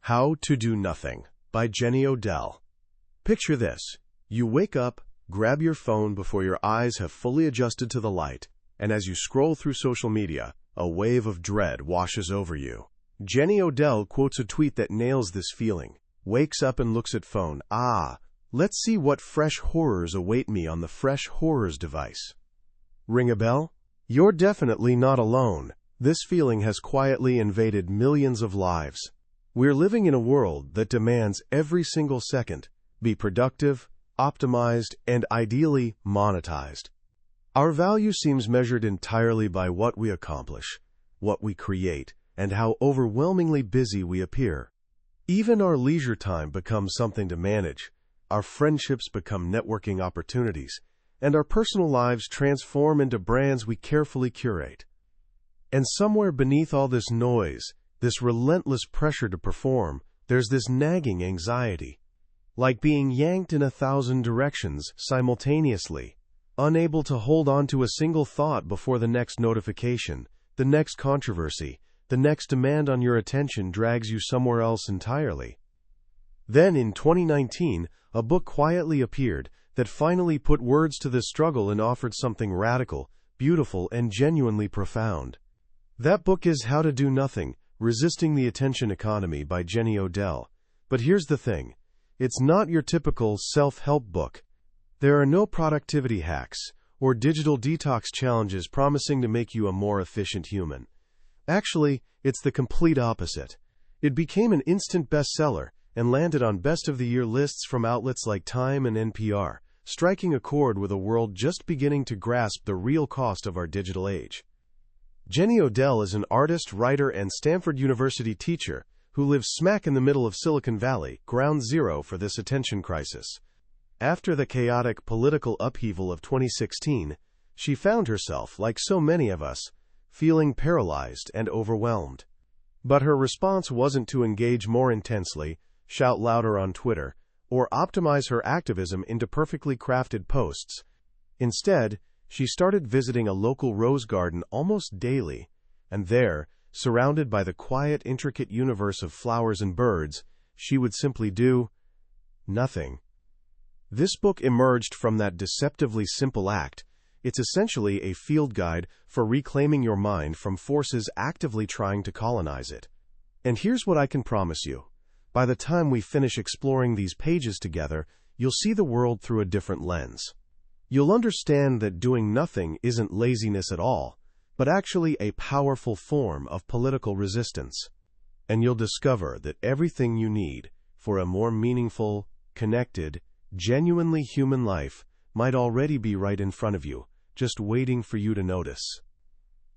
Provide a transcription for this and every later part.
How to Do Nothing by Odell. Picture this. You wake up, grab your phone before your eyes have fully adjusted to the light, and as you scroll through social media, a wave of dread washes over you. Odell quotes a tweet that nails this feeling. Wakes up and looks at phone. Let's see what fresh horrors await me on the fresh horrors device. Ring a bell? You're definitely not alone. This feeling has quietly invaded millions of lives. We're living in a world that demands every single second be productive, optimized, and ideally monetized. Our value seems measured entirely by what we accomplish, what we create, and how overwhelmingly busy we appear. Even our leisure time becomes something to manage, our friendships become networking opportunities, and our personal lives transform into brands we carefully curate. And somewhere beneath all this noise, this relentless pressure to perform, there's this nagging anxiety. Like being yanked in 1,000 directions simultaneously, unable to hold on to a single thought before the next notification, the next controversy, the next demand on your attention drags you somewhere else entirely. Then in 2019, a book quietly appeared that finally put words to this struggle and offered something radical, beautiful, and genuinely profound. That book is How to Do Nothing, Resisting the Attention Economy by Odell. But here's the thing. It's not your typical self-help book. There are no productivity hacks or digital detox challenges promising to make you a more efficient human. Actually, it's the complete opposite. It became an instant bestseller and landed on Best of the Year lists from outlets like Time and NPR, striking a chord with a world just beginning to grasp the real cost of our digital age. Odell is an artist, writer, and Stanford University teacher who lives smack in the middle of Silicon Valley, ground zero for this attention crisis. After the chaotic political upheaval of 2016, she found herself, like so many of us, feeling paralyzed and overwhelmed. But her response wasn't to engage more intensely, shout louder on Twitter, or optimize her activism into perfectly crafted posts. Instead, she started visiting a local rose garden almost daily, and there, surrounded by the quiet, intricate universe of flowers and birds, she would simply do nothing. This book emerged from that deceptively simple act. It's essentially a field guide for reclaiming your mind from forces actively trying to colonize it. And here's what I can promise you. By the time we finish exploring these pages together, you'll see the world through a different lens. You'll understand that doing nothing isn't laziness at all, but actually a powerful form of political resistance. And you'll discover that everything you need for a more meaningful, connected, genuinely human life might already be right in front of you, just waiting for you to notice.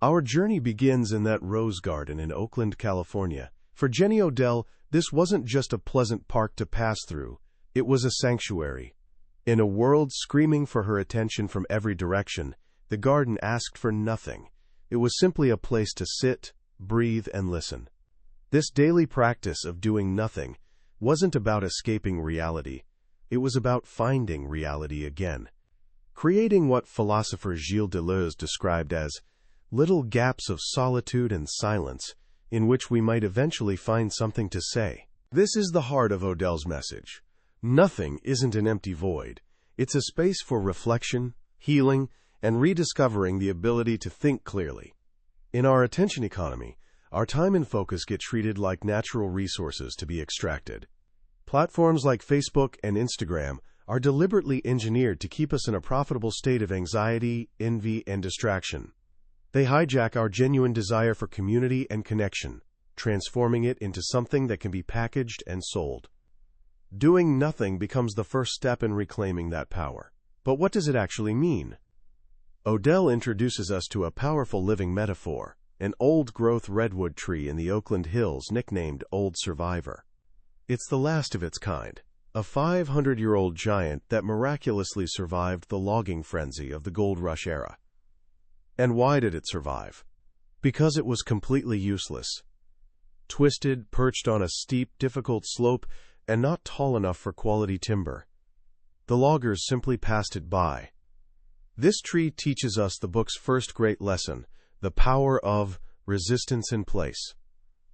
Our journey begins in that rose garden in Oakland, California. For Odell, this wasn't just a pleasant park to pass through, it was a sanctuary. In a world screaming for her attention from every direction, the garden asked for nothing. It was simply a place to sit, breathe, and listen. This daily practice of doing nothing wasn't about escaping reality. It was about finding reality again, creating what philosopher Gilles Deleuze described as little gaps of solitude and silence in which we might eventually find something to say. This is the heart of Odell's message. Nothing isn't an empty void. It's a space for reflection, healing, and rediscovering the ability to think clearly. In our attention economy, our time and focus get treated like natural resources to be extracted. Platforms like Facebook and Instagram are deliberately engineered to keep us in a profitable state of anxiety, envy, and distraction. They hijack our genuine desire for community and connection, transforming it into something that can be packaged and sold. Doing nothing becomes the first step in reclaiming that power. But what does it actually mean? Odell introduces us to a powerful living metaphor, an old-growth redwood tree in the Oakland Hills nicknamed Old Survivor. It's the last of its kind, a 500-year-old giant that miraculously survived the logging frenzy of the gold rush era. And why did it survive? Because it was completely useless. Twisted, perched on a steep, difficult slope, and not tall enough for quality timber. The loggers simply passed it by. This tree teaches us the book's first great lesson, the power of resistance in place.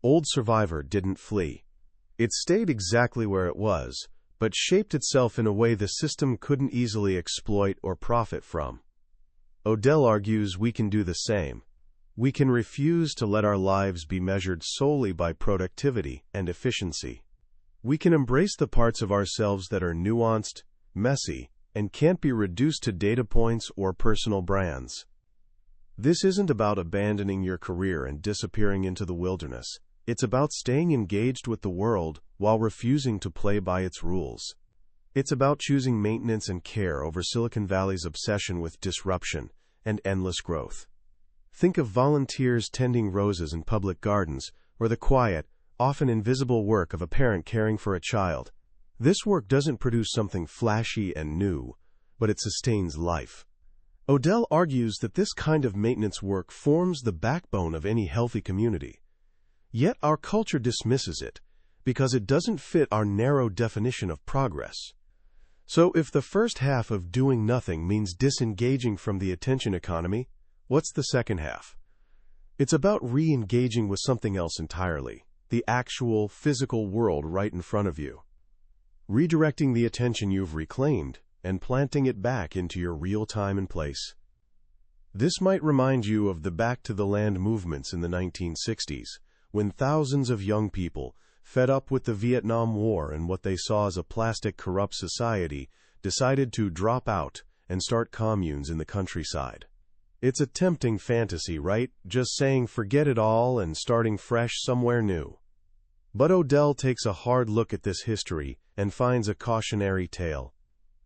Old Survivor didn't flee. It stayed exactly where it was, but shaped itself in a way the system couldn't easily exploit or profit from. Odell argues we can do the same. We can refuse to let our lives be measured solely by productivity and efficiency. We can embrace the parts of ourselves that are nuanced, messy, and can't be reduced to data points or personal brands. This isn't about abandoning your career and disappearing into the wilderness. It's about staying engaged with the world while refusing to play by its rules. It's about choosing maintenance and care over Silicon Valley's obsession with disruption and endless growth. Think of volunteers tending roses in public gardens, or the quiet, often invisible work of a parent caring for a child. This work doesn't produce something flashy and new, but it sustains life. Odell argues that this kind of maintenance work forms the backbone of any healthy community. Yet our culture dismisses it, because it doesn't fit our narrow definition of progress. So if the first half of doing nothing means disengaging from the attention economy, what's the second half? It's about re-engaging with something else entirely, the actual, physical world right in front of you. Redirecting the attention you've reclaimed and planting it back into your real time and place. This might remind you of the Back to the Land movements in the 1960s, when thousands of young people, fed up with the Vietnam War and what they saw as a plastic, corrupt society, decided to drop out and start communes in the countryside. It's a tempting fantasy, right? Just saying forget it all and starting fresh somewhere new. But Odell takes a hard look at this history and finds a cautionary tale.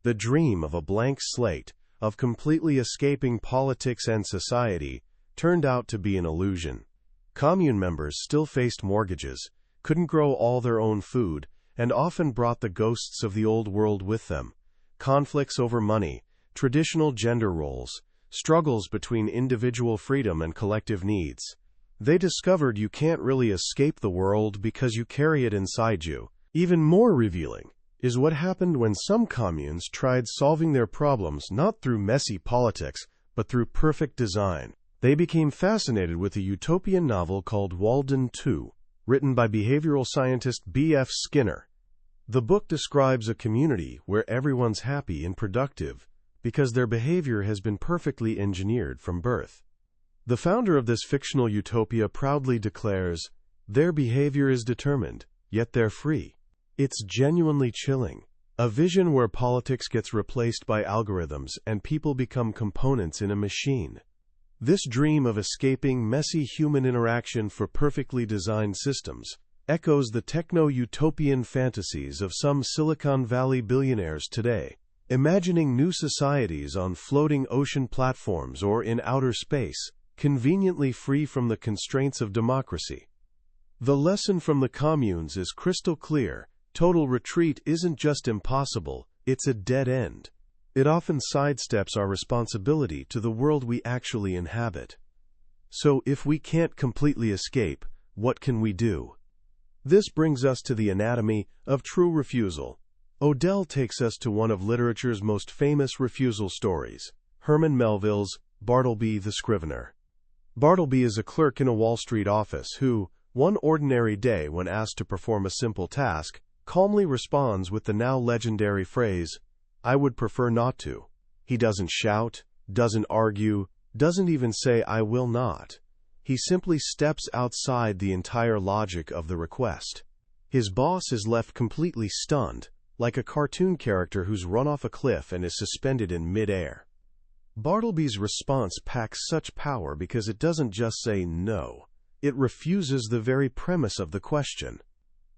The dream of a blank slate, of completely escaping politics and society, turned out to be an illusion. Commune members still faced mortgages, couldn't grow all their own food, and often brought the ghosts of the old world with them. Conflicts over money, traditional gender roles, struggles between individual freedom and collective needs. They discovered you can't really escape the world because you carry it inside you. Even more revealing is what happened when some communes tried solving their problems not through messy politics, but through perfect design. They became fascinated with a utopian novel called Walden 2, written by behavioral scientist B.F. Skinner. The book describes a community where everyone's happy and productive because their behavior has been perfectly engineered from birth. The founder of this fictional utopia proudly declares, "Their behavior is determined, yet they're free." It's genuinely chilling. A vision where politics gets replaced by algorithms and people become components in a machine. This dream of escaping messy human interaction for perfectly designed systems echoes the techno-utopian fantasies of some Silicon Valley billionaires today, imagining new societies on floating ocean platforms or in outer space, conveniently free from the constraints of democracy. The lesson from the communes is crystal clear. Total retreat isn't just impossible, it's a dead end. It often sidesteps our responsibility to the world we actually inhabit. So if we can't completely escape, what can we do? This brings us to the anatomy of true refusal. Odell takes us to one of literature's most famous refusal stories, Herman Melville's Bartleby the Scrivener. Bartleby is a clerk in a Wall Street office who, one ordinary day when asked to perform a simple task, calmly responds with the now legendary phrase, "I would prefer not to." He doesn't shout, doesn't argue, doesn't even say "I will not." He simply steps outside the entire logic of the request. His boss is left completely stunned, like a cartoon character who's run off a cliff and is suspended in mid-air. Bartleby's response packs such power because it doesn't just say no. It refuses the very premise of the question.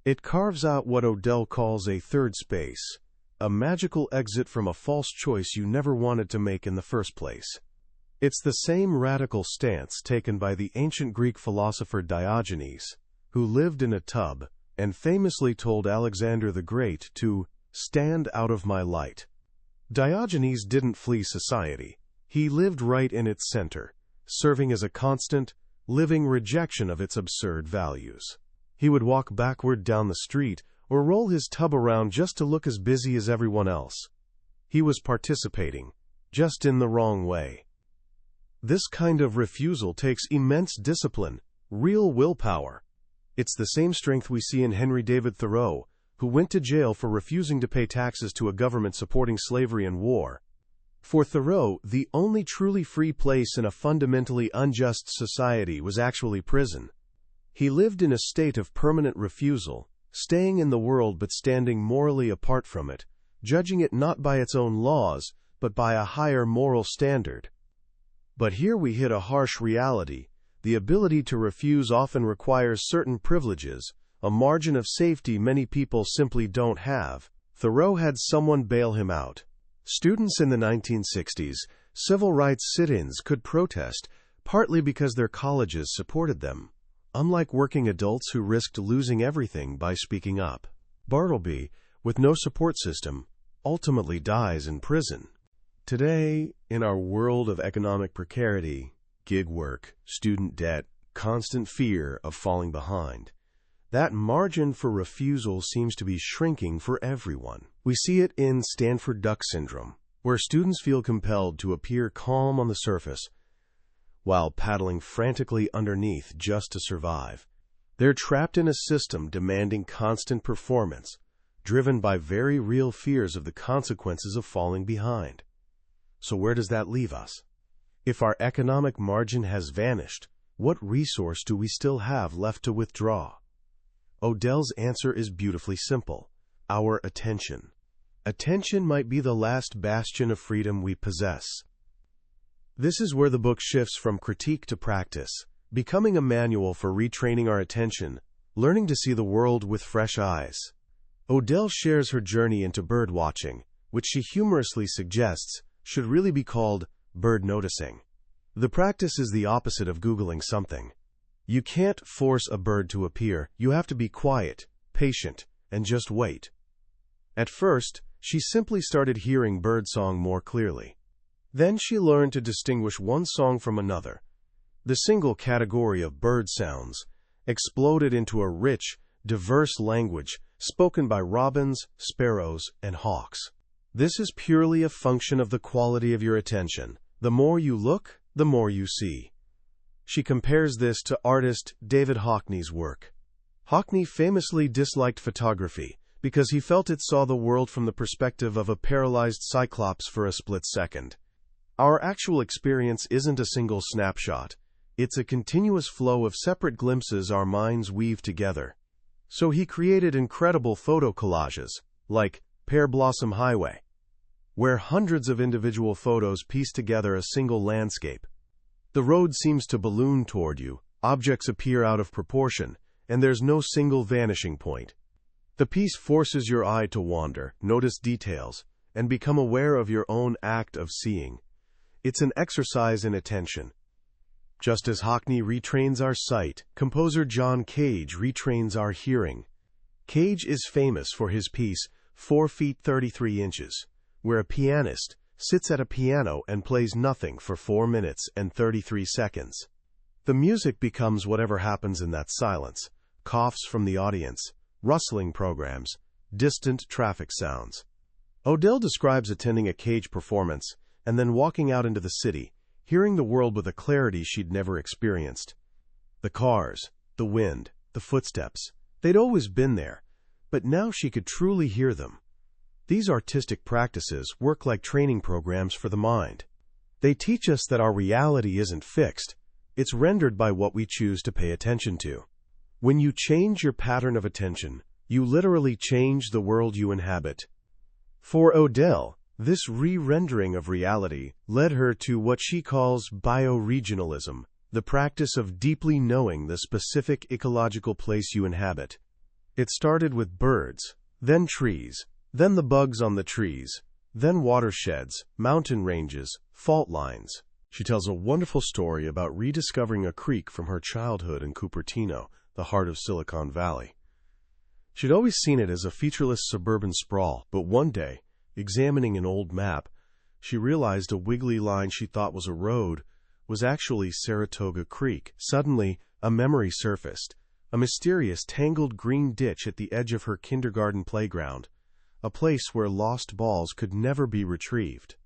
It carves out what Odell calls a third space, a magical exit from a false choice you never wanted to make in the first place. It's the same radical stance taken by the ancient Greek philosopher Diogenes, who lived in a tub and famously told Alexander the Great to stand out of my light. Diogenes didn't flee society. He lived right in its center, serving as a constant, living rejection of its absurd values. He would walk backward down the street or roll his tub around just to look as busy as everyone else. He was participating, just in the wrong way. This kind of refusal takes immense discipline, real willpower. It's the same strength we see in Henry David Thoreau, who went to jail for refusing to pay taxes to a government supporting slavery and war. For Thoreau, the only truly free place in a fundamentally unjust society was actually prison. He lived in a state of permanent refusal, staying in the world but standing morally apart from it, judging it not by its own laws, but by a higher moral standard. But here we hit a harsh reality. The ability to refuse often requires certain privileges, a margin of safety many people simply don't have. Thoreau had someone bail him out. Students in the 1960s, civil rights sit-ins could protest, partly because their colleges supported them, unlike working adults who risked losing everything by speaking up. Bartleby, with no support system, ultimately dies in prison. Today, in our world of economic precarity, gig work, student debt, constant fear of falling behind, that margin for refusal seems to be shrinking for everyone. We see it in Stanford Duck Syndrome, where students feel compelled to appear calm on the surface while paddling frantically underneath just to survive. They're trapped in a system demanding constant performance, driven by very real fears of the consequences of falling behind. So where does that leave us? If our economic margin has vanished, what resource do we still have left to withdraw? Odell's answer is beautifully simple: our attention. Attention might be the last bastion of freedom we possess. This is where the book shifts from critique to practice, becoming a manual for retraining our attention, learning to see the world with fresh eyes. Odell shares her journey into bird watching, which she humorously suggests should really be called bird noticing. The practice is the opposite of Googling something. You can't force a bird to appear. You have to be quiet, patient, and just wait. At first, she simply started hearing birdsong more clearly. Then she learned to distinguish one song from another. The single category of bird sounds exploded into a rich, diverse language spoken by robins, sparrows, and hawks. This is purely a function of the quality of your attention. The more you look, the more you see. She compares this to artist David Hockney's work. Hockney famously disliked photography because he felt it saw the world from the perspective of a paralyzed cyclops for a split second. Our actual experience isn't a single snapshot. It's a continuous flow of separate glimpses our minds weave together. So he created incredible photo collages, like Pear Blossom Highway, where hundreds of individual photos piece together a single landscape. The road seems to balloon toward you, objects appear out of proportion, and there's no single vanishing point. The piece forces your eye to wander, notice details, and become aware of your own act of seeing. It's an exercise in attention. Just as Hockney retrains our sight, composer John Cage retrains our hearing. Cage is famous for his piece 4 feet 33 inches, where a pianist sits at a piano and plays nothing for 4 minutes and 33 seconds. The music becomes whatever happens in that silence: coughs from the audience, rustling programs, distant traffic sounds. Odell describes attending a Cage performance and then walking out into the city, hearing the world with a clarity she'd never experienced. The cars, the wind, the footsteps, they'd always been there, but now she could truly hear them. These artistic practices work like training programs for the mind. They teach us that our reality isn't fixed. It's rendered by what we choose to pay attention to. When you change your pattern of attention, you literally change the world you inhabit. For Odell, this re-rendering of reality led her to what she calls bioregionalism, the practice of deeply knowing the specific ecological place you inhabit. It started with birds, then trees, then the bugs on the trees, then watersheds, mountain ranges, fault lines. She tells a wonderful story about rediscovering a creek from her childhood in Cupertino, the heart of Silicon Valley. She'd always seen it as a featureless suburban sprawl, but one day, examining an old map, she realized a wiggly line she thought was a road was actually Saratoga Creek. Suddenly, a memory surfaced, a mysterious tangled green ditch at the edge of her kindergarten playground, a place where lost balls could never be retrieved.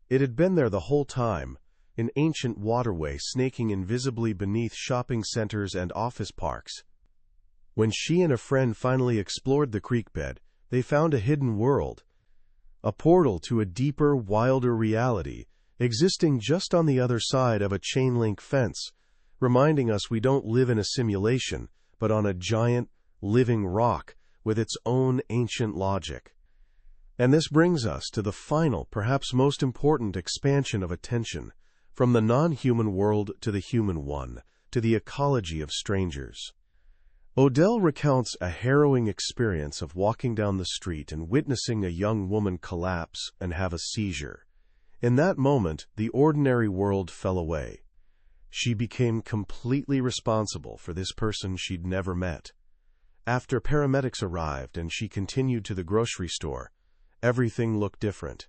It had been there the whole time, an ancient waterway snaking invisibly beneath shopping centers and office parks. When she and a friend finally explored the creek bed, they found a hidden world, a portal to a deeper, wilder reality, existing just on the other side of a chain-link fence, reminding us we don't live in a simulation, but on a giant, living rock with its own ancient logic. And this brings us to the final, perhaps most important expansion of attention, from the non-human world to the human one, to the ecology of strangers. Odell recounts a harrowing experience of walking down the street and witnessing a young woman collapse and have a seizure. In that moment, the ordinary world fell away. She became completely responsible for this person she'd never met. After paramedics arrived and she continued to the grocery store, everything looked different.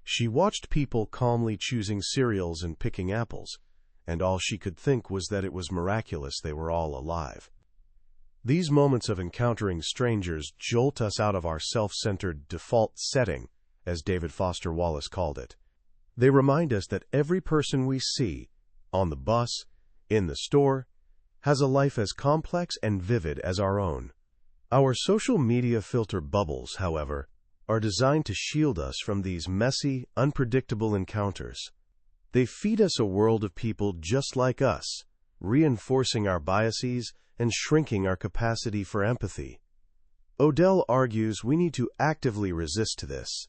She watched people calmly choosing cereals and picking apples, and all she could think was that it was miraculous they were all alive. These moments of encountering strangers jolt us out of our self-centered default setting, as David Foster Wallace called it. They remind us that every person we see, on the bus, in the store, has a life as complex and vivid as our own. Our social media filter bubbles, however, are designed to shield us from these messy, unpredictable encounters. They feed us a world of people just like us, reinforcing our biases and shrinking our capacity for empathy. Odell argues we need to actively resist this.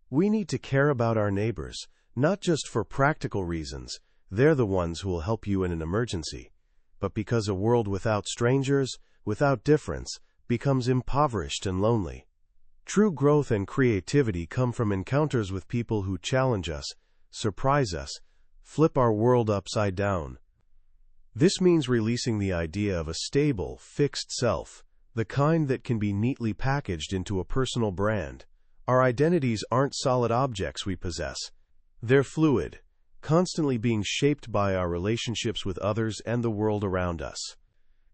We need to care about our neighbors, not just for practical reasons, they're the ones who will help you in an emergency, but because a world without strangers, without difference, becomes impoverished and lonely. True growth and creativity come from encounters with people who challenge us, surprise us, flip our world upside down. This means releasing the idea of a stable, fixed self, the kind that can be neatly packaged into a personal brand. Our identities aren't solid objects we possess. They're fluid, constantly being shaped by our relationships with others and the world around us.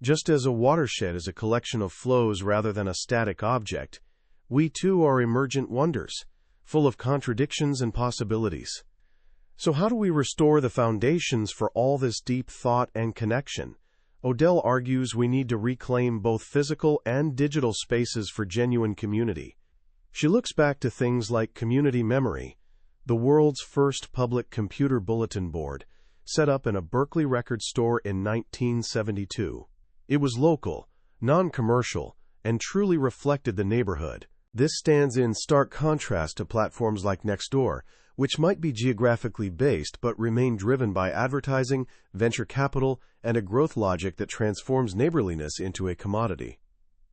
Just as a watershed is a collection of flows rather than a static object, we too are emergent wonders, full of contradictions and possibilities. So how do we restore the foundations for all this deep thought and connection? Odell argues we need to reclaim both physical and digital spaces for genuine community. She looks back to things like community memory, the world's first public computer bulletin board, set up in a Berkeley record store in 1972. It was local, non-commercial, and truly reflected the neighborhood. This stands in stark contrast to platforms like Nextdoor, which might be geographically based but remain driven by advertising, venture capital, and a growth logic that transforms neighborliness into a commodity.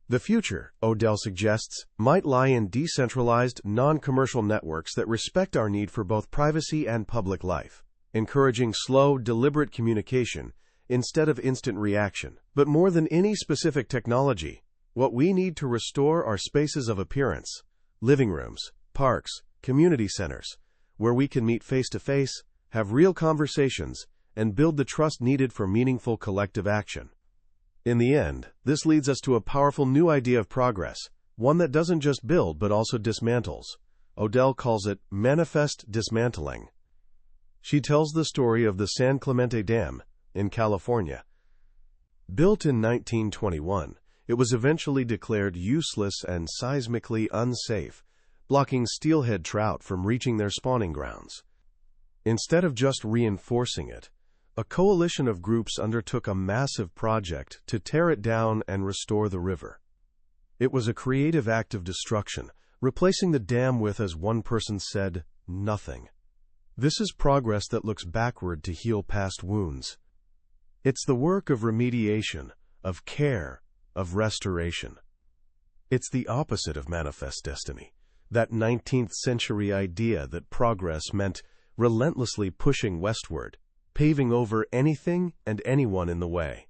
The future, Odell suggests, might lie in decentralized, non-commercial networks that respect our need for both privacy and public life, encouraging slow, deliberate communication instead of instant reaction. But more than any specific technology, what we need to restore are spaces of appearance, living rooms, parks, community centers, where we can meet face-to-face, have real conversations, and build the trust needed for meaningful collective action. In the end, this leads us to a powerful new idea of progress, one that doesn't just build but also dismantles. Odell calls it manifest dismantling. She tells the story of the San Clemente Dam in California. Built in 1921, it was eventually declared useless and seismically unsafe, blocking steelhead trout from reaching their spawning grounds. Instead of just reinforcing it, a coalition of groups undertook a massive project to tear it down and restore the river. It was a creative act of destruction, replacing the dam with, as one person said, nothing. This is progress that looks backward to heal past wounds. It's the work of remediation, of care, of restoration. It's the opposite of manifest destiny, that 19th century idea that progress meant relentlessly pushing westward, paving over anything and anyone in the way.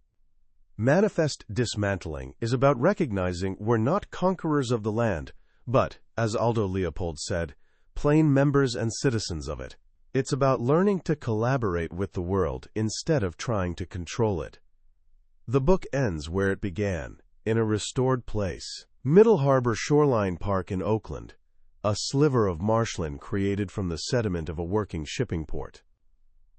Manifest dismantling is about recognizing we're not conquerors of the land, but, as Aldo Leopold said, plain members and citizens of it. It's about learning to collaborate with the world instead of trying to control it. The book ends where it began, in a restored place, Middle Harbor Shoreline Park in Oakland, a sliver of marshland created from the sediment of a working shipping port.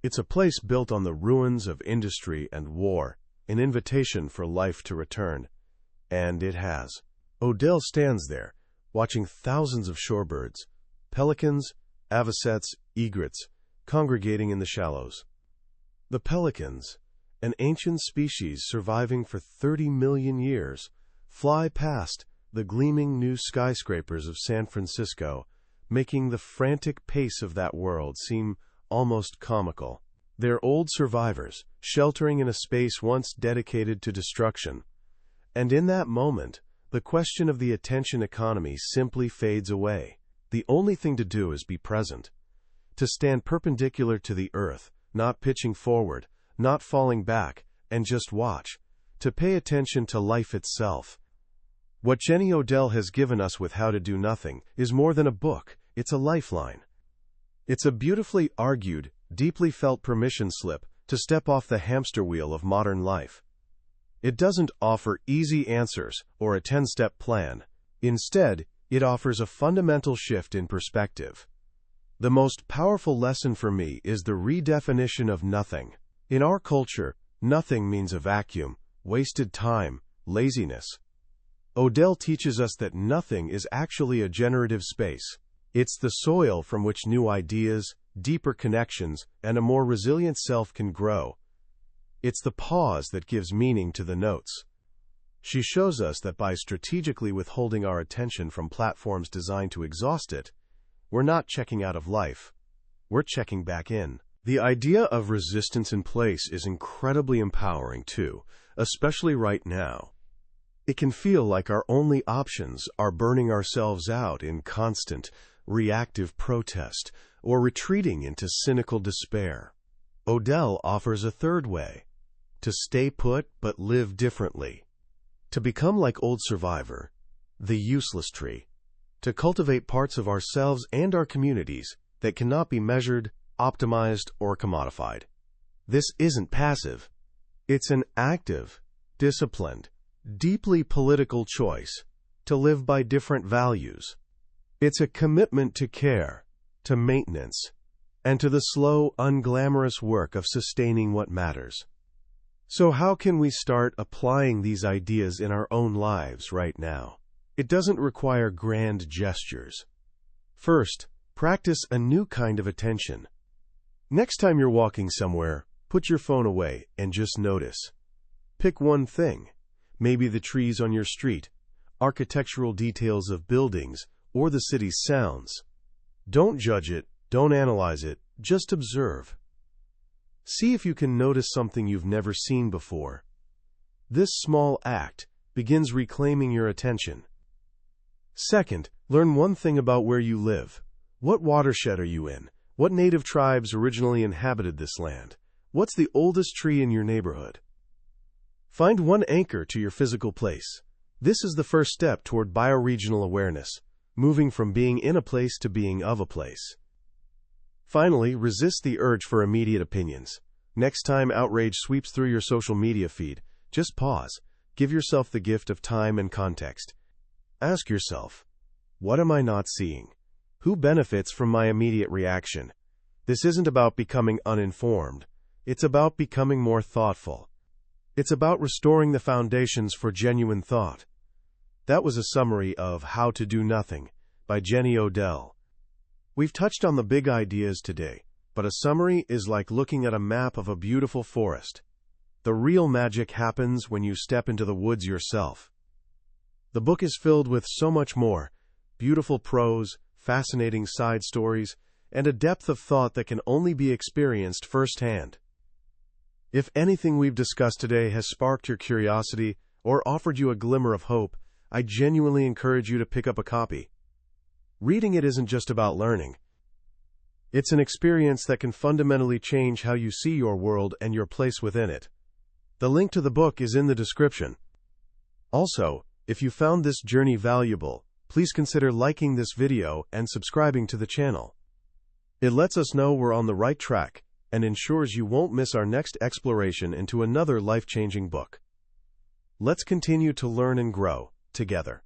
It's a place built on the ruins of industry and war, an invitation for life to return. And it has. Odell stands there, watching thousands of shorebirds, pelicans, avocets, egrets, congregating in the shallows. The pelicans, an ancient species surviving for 30 million years, fly past the gleaming new skyscrapers of San Francisco, making the frantic pace of that world seem almost comical. They're old survivors, sheltering in a space once dedicated to destruction. And in that moment, the question of the attention economy simply fades away. The only thing to do is be present. To stand perpendicular to the earth, not pitching forward, not falling back, and just watch. To pay attention to life itself. What Jenny Odell has given us with How to Do Nothing is more than a book, it's a lifeline. It's a beautifully argued, deeply felt permission slip to step off the hamster wheel of modern life. It doesn't offer easy answers or a 10-step plan. Instead, it offers a fundamental shift in perspective. The most powerful lesson for me is the redefinition of nothing. In our culture, nothing means a vacuum, wasted time, laziness. Odell teaches us that nothing is actually a generative space. It's the soil from which new ideas, deeper connections, and a more resilient self can grow. It's the pause that gives meaning to the notes. She shows us that by strategically withholding our attention from platforms designed to exhaust it, we're not checking out of life. We're checking back in. The idea of resistance in place is incredibly empowering too, especially right now. It can feel like our only options are burning ourselves out in constant, reactive protest or retreating into cynical despair. Odell offers a third way: to stay put but live differently. To become like old survivor, the useless tree. To cultivate parts of ourselves and our communities that cannot be measured, optimized, or commodified. This isn't passive. It's an active, disciplined, deeply political choice to live by different values. It's a commitment to care, to maintenance, and to the slow, unglamorous work of sustaining what matters. So how can we start applying these ideas in our own lives right now? It doesn't require grand gestures. First, practice a new kind of attention. Next time you're walking somewhere, put your phone away and just notice. Pick one thing. Maybe the trees on your street, architectural details of buildings, or the city's sounds. Don't judge it, don't analyze it, just observe. See if you can notice something you've never seen before. This small act begins reclaiming your attention. Second, learn one thing about where you live. What watershed are you in? What native tribes originally inhabited this land? What's the oldest tree in your neighborhood? Find one anchor to your physical place. This is the first step toward bioregional awareness, moving from being in a place to being of a place. Finally, resist the urge for immediate opinions. Next time outrage sweeps through your social media feed, just pause. Give yourself the gift of time and context. Ask yourself, what am I not seeing? Who benefits from my immediate reaction? This isn't about becoming uninformed. It's about becoming more thoughtful. It's about restoring the foundations for genuine thought. That was a summary of How to Do Nothing by Jenny Odell. We've touched on the big ideas today, but a summary is like looking at a map of a beautiful forest. The real magic happens when you step into the woods yourself. The book is filled with so much more: beautiful prose, fascinating side stories, and a depth of thought that can only be experienced firsthand. If anything we've discussed today has sparked your curiosity or offered you a glimmer of hope, I genuinely encourage you to pick up a copy. Reading it isn't just about learning. It's an experience that can fundamentally change how you see your world and your place within it. The link to the book is in the description. Also, if you found this journey valuable, please consider liking this video and subscribing to the channel. It lets us know we're on the right track and ensures you won't miss our next exploration into another life-changing book. Let's continue to learn and grow together.